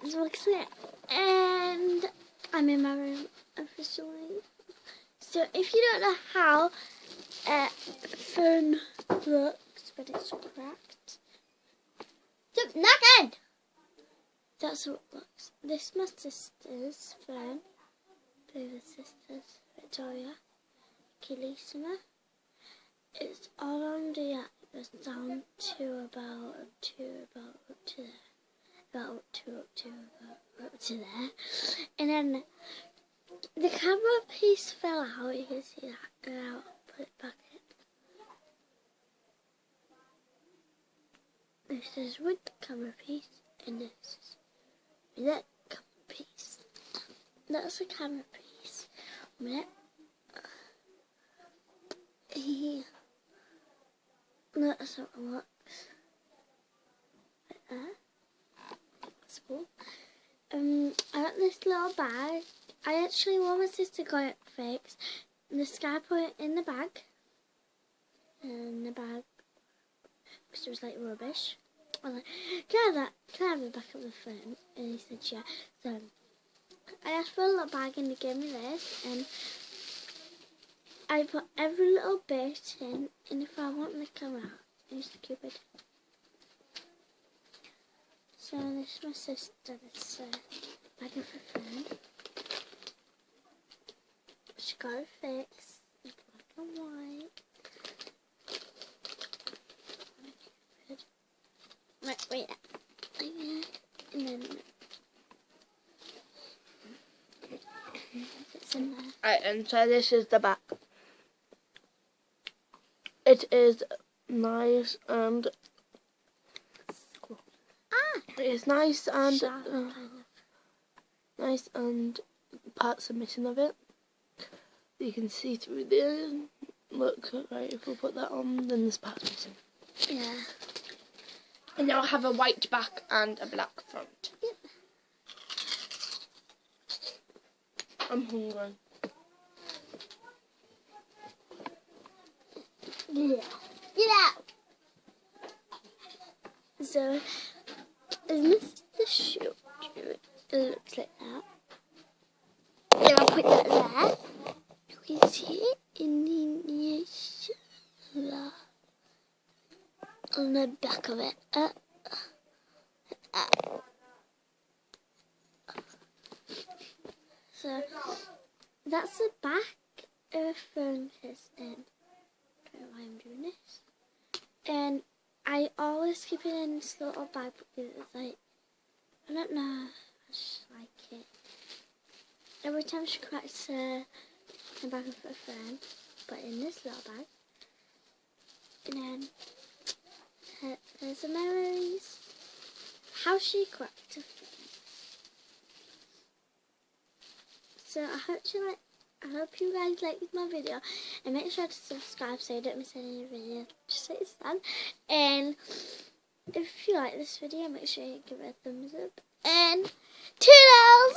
it. And I'm in my room officially. So if you don't know how a phone looks, but it's cracked. Stop knocking! That's how it looks. This is my sister's phone. Both sisters, Victoria, Keelysima. It's all on the It's down to about up to there. And then the camera piece fell out, you can see that, and I'll put it back in. This is with the camera piece, and this is with that camera piece. That's the camera piece. A minute. That's how it looks. Like that. That's cool. I got this little bag. I actually want my sister got it fixed. And the Sky put it in the bag. And the bag, because it was like rubbish. I was like, can I have the back of the phone? And he said, yeah. So I asked for a little bag and he gave me this. And I put every little bit in. And if I want the camera out, I use the Cupid. So this is my sister, this bag of her phone. She got it fixed. It's black and white. Right, wait. Like that. And then it's in there. Right, and so this is the back. It is nice and cool. It's nice and nice and parts are missing of it. You can see through there. Look, right, if we put that on, then there's parts missing. Yeah. And it'll have a white back and a black front. Yep. I'm hungry. Yeah. So, as Mr. showed you, it looks like that. Then I'll put that there. You can see it in the on the back of it. So that's the back of a phone case. I don't know why I'm doing this. And I always keep it in this little bag because it's like, I don't know, I just like it. Every time she cracks the back of her phone, put it in this little bag. And then there's the memories. How she cracked her phone. So I hope you guys liked my video, and make sure to subscribe so you don't miss any video, just like that. And if you like this video, make sure you give it a thumbs up, and toodles!